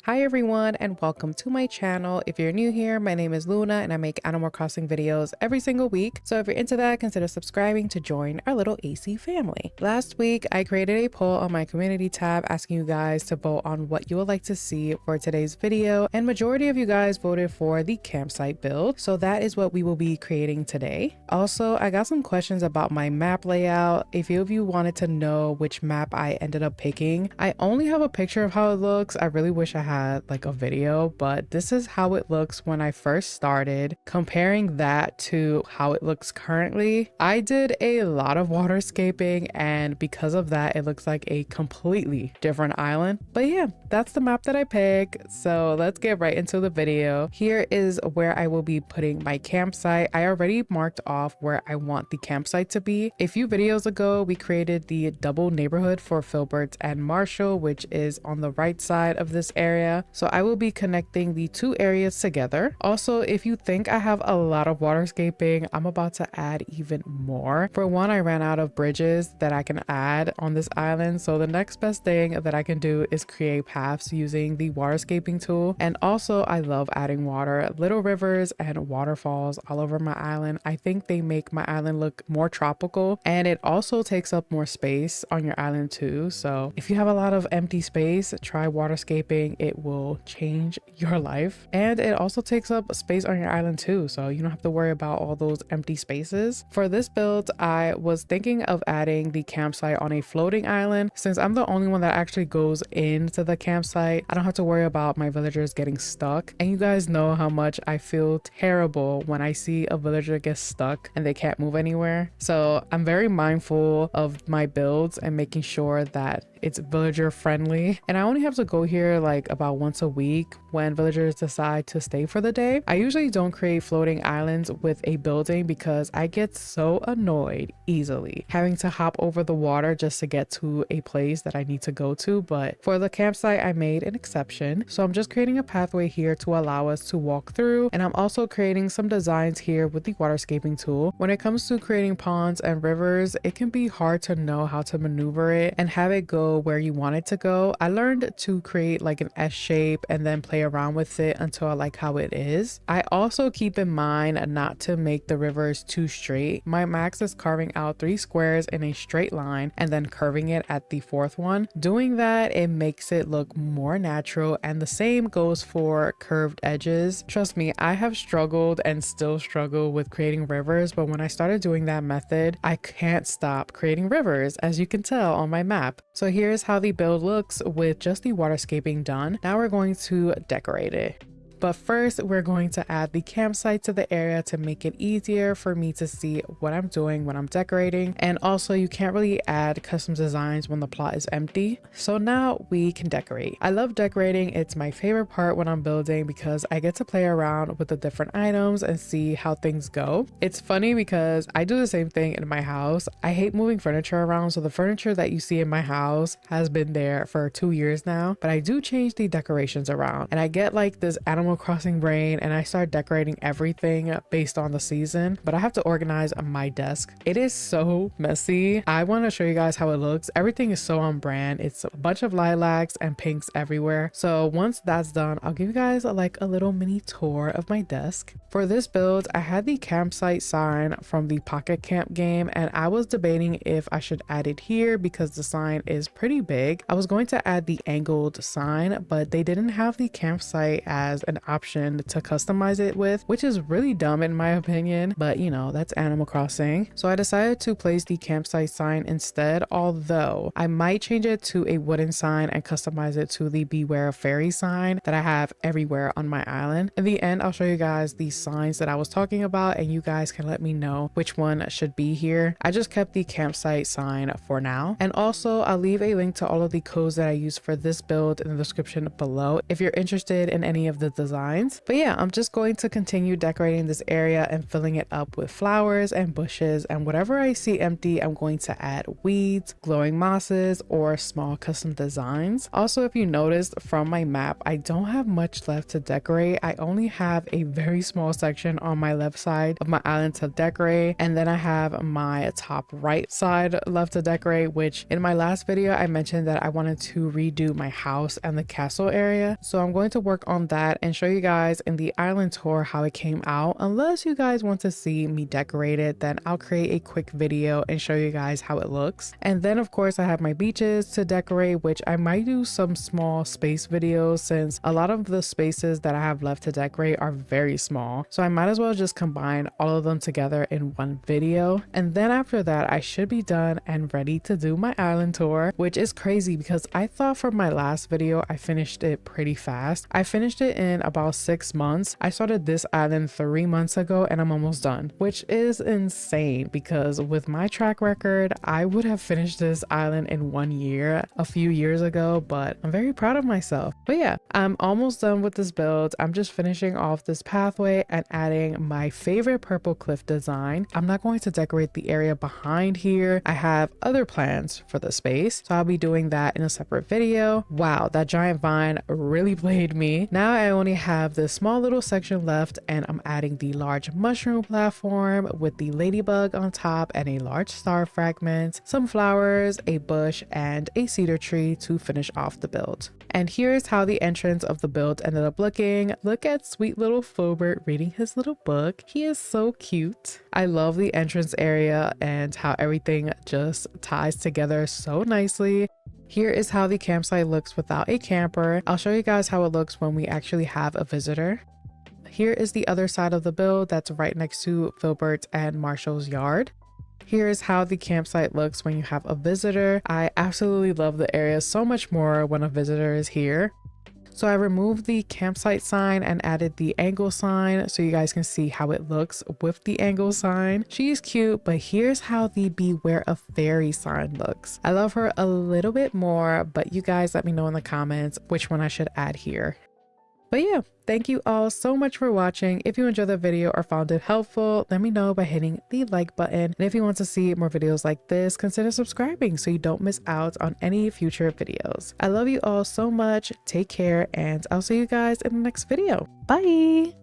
Hi everyone and welcome to my channel. If you're new here, my name is Luna and I make Animal Crossing videos every single week. So if you're into that, consider subscribing to join our little AC family. Last week, I created a poll on my community tab asking you guys to vote on what you would like to see for today's video, and majority of you guys voted for the campsite build. So that is what we will be creating today. Also, I got some questions about my map layout. A few of you wanted to know which map I ended up picking. I only have a picture of how it looks. I really wish I had like a video, but this is how it looks when I first started. Comparing that to how it looks currently, I did a lot of waterscaping, and because of that, it looks like a completely different island. But yeah, that's the map that I picked. So let's get right into the video. Here is where I will be putting my campsite. I already marked off where I want the campsite to be. A few videos ago, we created the double neighborhood for Filbert and Marshall, which is on the right side of this area. So I will be connecting the two areas together. Also, if you think I have a lot of waterscaping, I'm about to add even more. For one, I ran out of bridges that I can add on this island. So the next best thing that I can do is create paths using the waterscaping tool. And also, I love adding water, little rivers and waterfalls all over my island. I think they make my island look more tropical, and it also takes up more space on your island too. So if you have a lot of empty space, try waterscaping. It will change your life, and it also takes up space on your island too, so you don't have to worry about all those empty spaces. For this build, I was thinking of adding the campsite on a floating island. Since I'm the only one that actually goes into the campsite, I don't have to worry about my villagers getting stuck. And you guys know how much I feel terrible when I see a villager get stuck and they can't move anywhere. So I'm very mindful of my builds and making sure that it's villager friendly. And I only have to go here like about once a week when villagers decide to stay for the day. I usually don't create floating islands with a building because I get so annoyed easily having to hop over the water just to get to a place that I need to go to. But for the campsite, I made an exception. So I'm just creating a pathway here to allow us to walk through. And I'm also creating some designs here with the waterscaping tool. When it comes to creating ponds and rivers, it can be hard to know how to maneuver it and have it go where you want it to go. I learned to create like an S shape and then play around with it until I like how it is. I also keep in mind not to make the rivers too straight. My max is carving out 3 squares in a straight line and then curving it at the 4th one. Doing that, it makes it look more natural, and the same goes for curved edges. Trust me, I have struggled and still struggle with creating rivers, but when I started doing that method, I can't stop creating rivers, as you can tell on my map. So here's how the build looks with just the waterscaping done. Now we're going to decorate it. But first, we're going to add the campsite to the area to make it easier for me to see what I'm doing when I'm decorating. And also, you can't really add custom designs when the plot is empty. So now we can decorate. I love decorating. It's my favorite part when I'm building because I get to play around with the different items and see how things go. It's funny because I do the same thing in my house. I hate moving furniture around. So the furniture that you see in my house has been there for 2 years now, but I do change the decorations around, and I get like this Animal Crossing brain and I start decorating everything based on the season. But I have to organize my desk. It is so messy. I want to show you guys how it looks. Everything is so on brand. It's a bunch of lilacs and pinks everywhere. So once that's done, I'll give you guys like a little mini tour of my desk. For this build, I had the campsite sign from the Pocket Camp game, and I was debating if I should add it here because the sign is pretty big. I was going to add the angled sign, but they didn't have the campsite as an option to customize it with, which is really dumb in my opinion, but you know, that's Animal Crossing. So I decided to place the campsite sign instead, although I might change it to a wooden sign and customize it to the Beware of Fairy sign that I have everywhere on my island. In the end, I'll show you guys the signs that I was talking about, and you guys can let me know which one should be here. I just kept the campsite sign for now. And also, I'll leave a link to all of the codes that I use for this build in the description below if you're interested in any of the designs designs. But yeah, I'm just going to continue decorating this area and filling it up with flowers and bushes, and whatever I see empty, I'm going to add weeds, glowing mosses, or small custom designs. Also, if you noticed from my map, I don't have much left to decorate. I only have a very small section on my left side of my island to decorate, and then I have my top right side left to decorate, which in my last video I mentioned that I wanted to redo my house and the castle area. So I'm going to work on that and show you guys in the island tour how it came out. Unless you guys want to see me decorate it, then I'll create a quick video and show you guys how it looks. And then of course I have my beaches to decorate, which I might do some small space videos since a lot of the spaces that I have left to decorate are very small. So I might as well just combine all of them together in one video. And then after that, I should be done and ready to do my island tour, which is crazy because I thought for my last video I finished it pretty fast. I finished it in about 6 months. I started this island 3 months ago and I'm almost done, which is insane because with my track record, I would have finished this island in 1 year a few years ago, but I'm very proud of myself. But yeah, I'm almost done with this build. I'm just finishing off this pathway and adding my favorite purple cliff design. I'm not going to decorate the area behind here. I have other plans for the space, so I'll be doing that in a separate video. Wow, that giant vine really played me. Now I only have this small little section left, and I'm adding the large mushroom platform with the ladybug on top and a large star fragment, some flowers, a bush, and a cedar tree to finish off the build. And here's how the entrance of the build ended up looking. Look at sweet little Filbert reading his little book. He is so cute. I love the entrance area and how everything just ties together so nicely. Here is how the campsite looks without a camper. I'll show you guys how it looks when we actually have a visitor. Here is the other side of the build that's right next to Filbert and Marshall's yard. Here is how the campsite looks when you have a visitor. I absolutely love the area so much more when a visitor is here. So I removed the campsite sign and added the angle sign so you guys can see how it looks with the angle sign. She's cute, but here's how the beware of fairy sign looks. I love her a little bit more, but you guys let me know in the comments which one I should add here. But yeah, thank you all so much for watching. If you enjoyed the video or found it helpful, let me know by hitting the like button. And if you want to see more videos like this, consider subscribing so you don't miss out on any future videos. I love you all so much. Take care, and I'll see you guys in the next video. Bye!